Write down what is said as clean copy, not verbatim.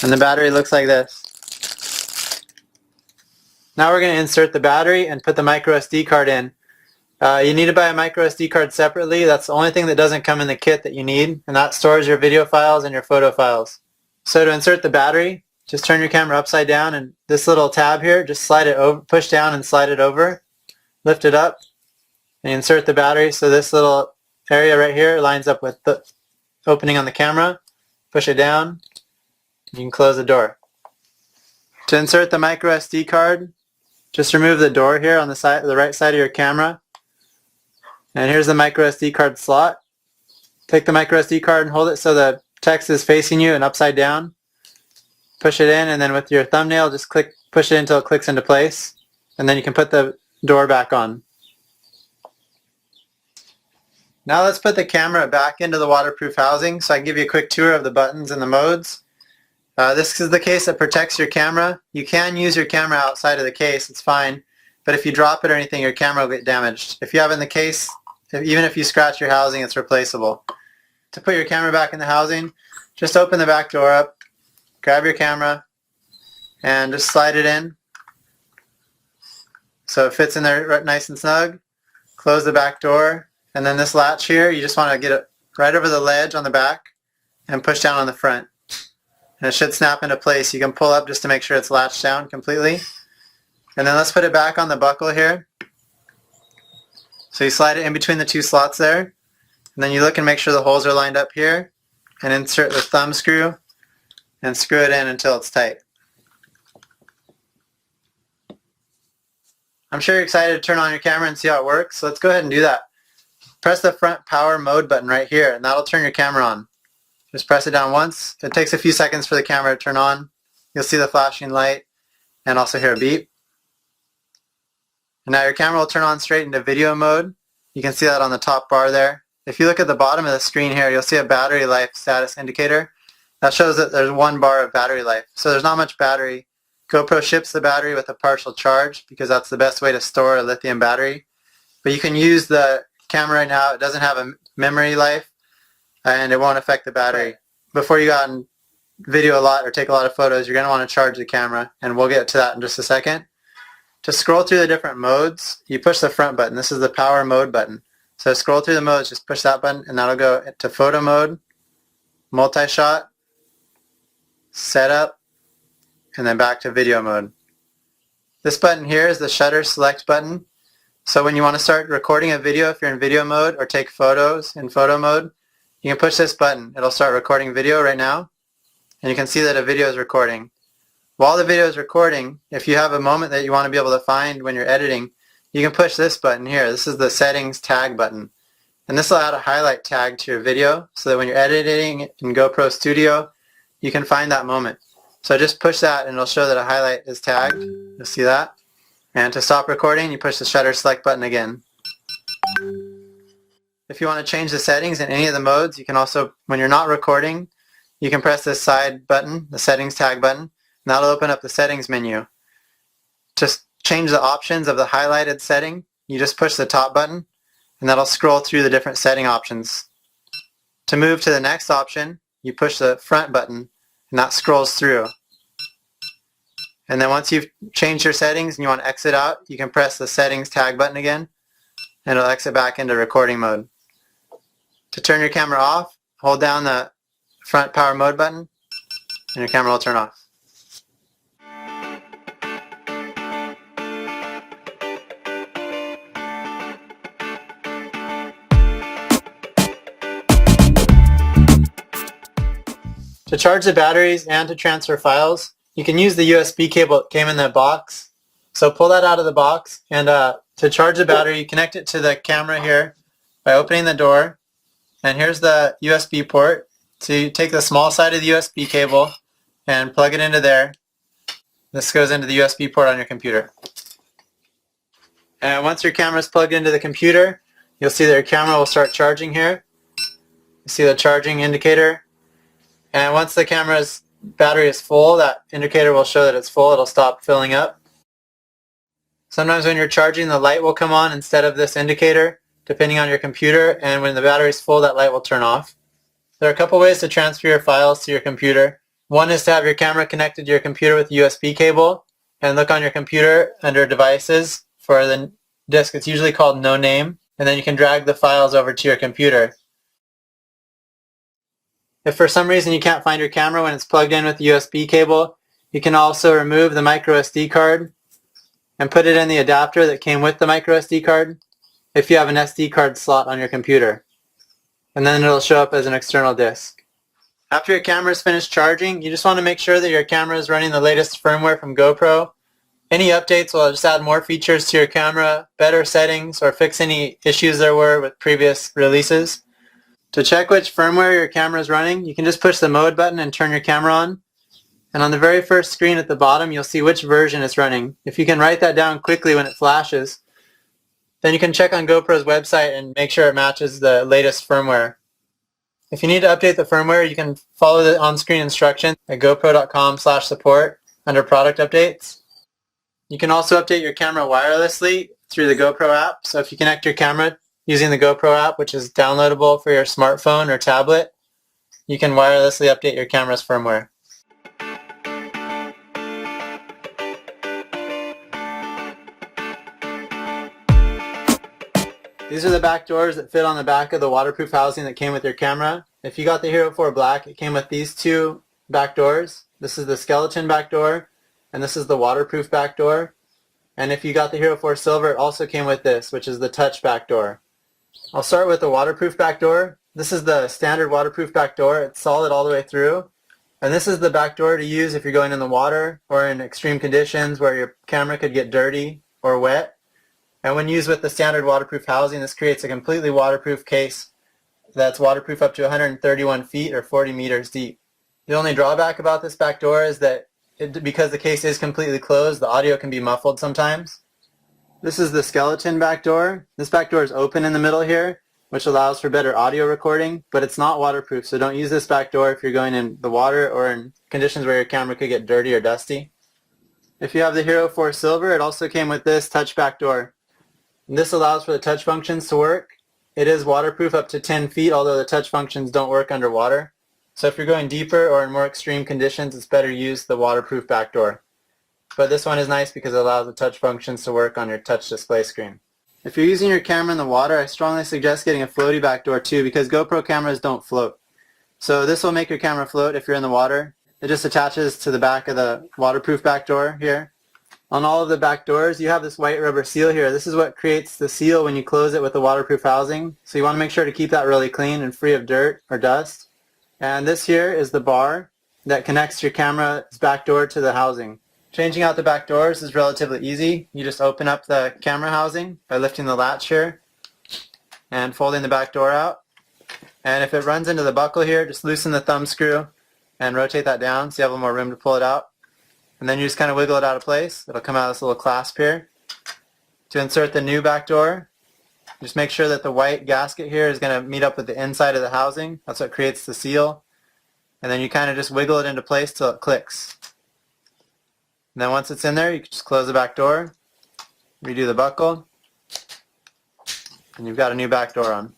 And the battery looks like this. Now we're going to insert the battery and put the micro SD card in. You need to buy a micro SD card separately. That's the only thing that doesn't come in the kit that you need, and that stores your video files and your photo files. So to insert the battery, just turn your camera upside down, and this little tab here, just slide it over, push down and slide it over, lift it up, and insert the battery. So this little area right here lines up with the opening on the camera. Push it down, you can close the door. To insert the micro SD card, just remove the door here on the side, the right side of your camera. And here's the micro SD card slot. Take the micro SD card and hold it so the text is facing you and upside down. Push it in, and then with your thumbnail just push it until it clicks into place. And then you can put the door back on. Now let's put the camera back into the waterproof housing so I can give you a quick tour of the buttons and the modes. This is the case that protects your camera. You can use your camera outside of the case, it's fine. But if you drop it or anything, your camera will get damaged. If you have it in the case, even if you scratch your housing, it's replaceable. To put your camera back in the housing, just open the back door up, grab your camera, and just slide it in so it fits in there nice and snug. Close the back door, and then this latch here, you just want to get it right over the ledge on the back and push down on the front. And it should snap into place. You can pull up just to make sure it's latched down completely. And then let's put it back on the buckle here. So you slide it in between the two slots there, and then you look and make sure the holes are lined up here, and insert the thumb screw and screw it in until it's tight. I'm sure you're excited to turn on your camera and see how it works, so let's go ahead and do that. Press the front power mode button right here, and that'll turn your camera on. Just press it down once. It takes a few seconds for the camera to turn on. You'll see the flashing light and also hear a beep. And now your camera will turn on straight into video mode. You can see that on the top bar there. If you look at the bottom of the screen here, you'll see a battery life status indicator. That shows that there's 1 bar of battery life. So there's not much battery. GoPro ships the battery with a partial charge because that's the best way to store a lithium battery. But you can use the camera right now. It doesn't have a memory life, and it won't affect the battery. Before you go out and video a lot or take a lot of photos, you're going to want to charge the camera, and we'll get to that in just a second. To scroll through the different modes, you push the front button. This is the power mode button. So scroll through the modes, just push that button, and that'll go to photo mode, multi-shot, setup, and then back to video mode. This button here is the shutter select button. So when you want to start recording a video, if you're in video mode, or take photos in photo mode, you can push this button. It'll start recording video right now, and you can see that a video is recording. While the video is recording, if you have a moment that you want to be able to find when you're editing, you can push this button here. This is the settings tag button. And this will add a highlight tag to your video so that when you're editing in GoPro Studio, you can find that moment. So just push that and it'll show that a highlight is tagged. You'll see that. And to stop recording, you push the shutter select button again. If you want to change the settings in any of the modes, you can also, when you're not recording, you can press this side button, the settings tag button. And that'll open up the settings menu. To change the options of the highlighted setting, you just push the top button, and that'll scroll through the different setting options. To move to the next option, you push the front button, and that scrolls through. And then once you've changed your settings and you want to exit out, you can press the settings tag button again, and it'll exit back into recording mode. To turn your camera off, hold down the front power mode button, and your camera will turn off. To charge the batteries and to transfer files, you can use the USB cable that came in the box. So pull that out of the box, and to charge the battery, you connect it to the camera here by opening the door. And here's the USB port. So you take the small side of the USB cable and plug it into there. This goes into the USB port on your computer. And once your camera is plugged into the computer, you'll see that your camera will start charging here. You see the charging indicator. And once the camera's battery is full, that indicator will show that it's full. It'll stop filling up. Sometimes when you're charging, the light will come on instead of this indicator, depending on your computer. And when the battery's full, that light will turn off. There are a couple ways to transfer your files to your computer. One is to have your camera connected to your computer with a USB cable, and look on your computer under devices for the disk. It's usually called no name, and then you can drag the files over to your computer. If for some reason you can't find your camera when it's plugged in with the USB cable, you can also remove the micro SD card and put it in the adapter that came with the micro SD card if you have an SD card slot on your computer. And then it'll show up as an external disk. After your camera is finished charging, you just want to make sure that your camera is running the latest firmware from GoPro. Any updates will just add more features to your camera, better settings, or fix any issues there were with previous releases. To check which firmware your camera is running, you can just push the mode button and turn your camera on. And on the very first screen at the bottom, you'll see which version it's running. If you can write that down quickly when it flashes, then you can check on GoPro's website and make sure it matches the latest firmware. If you need to update the firmware, you can follow the on-screen instructions at gopro.com/support under product updates. You can also update your camera wirelessly through the GoPro app. So if you connect your camera using the GoPro app, which is downloadable for your smartphone or tablet, you can wirelessly update your camera's firmware. These are the back doors that fit on the back of the waterproof housing that came with your camera. If you got the Hero 4 Black, it came with these two back doors. This is the skeleton back door, and this is the waterproof back door. And if you got the Hero 4 Silver, it also came with this, which is the touch back door. I'll start with the waterproof back door. This is the standard waterproof back door. It's solid all the way through. And this is the back door to use if you're going in the water or in extreme conditions where your camera could get dirty or wet. And when used with the standard waterproof housing, this creates a completely waterproof case that's waterproof up to 131 feet or 40 meters deep. The only drawback about this back door is that because the case is completely closed, the audio can be muffled sometimes. This is the skeleton back door. This back door is open in the middle here, which allows for better audio recording, but it's not waterproof, so don't use this back door if you're going in the water or in conditions where your camera could get dirty or dusty. If you have the Hero 4 Silver, it also came with this touch back door. And this allows for the touch functions to work. It is waterproof up to 10 feet, although the touch functions don't work underwater. So if you're going deeper or in more extreme conditions, it's better to use the waterproof back door. But this one is nice because it allows the touch functions to work on your touch display screen. If you're using your camera in the water, I strongly suggest getting a floaty back door too, because GoPro cameras don't float. So this will make your camera float if you're in the water. It just attaches to the back of the waterproof back door here. On all of the back doors, you have this white rubber seal here. This is what creates the seal when you close it with the waterproof housing. So you want to make sure to keep that really clean and free of dirt or dust. And this here is the bar that connects your camera's back door to the housing. Changing out the back doors is relatively easy. You just open up the camera housing by lifting the latch here and folding the back door out. And if it runs into the buckle here, just loosen the thumb screw and rotate that down so you have a little more room to pull it out. And then you just kind of wiggle it out of place. It'll come out of this little clasp here. To insert the new back door, just make sure that the white gasket here is going to meet up with the inside of the housing. That's what creates the seal. And then you kind of just wiggle it into place till it clicks. And then once it's in there, you can just close the back door, redo the buckle, and you've got a new back door on.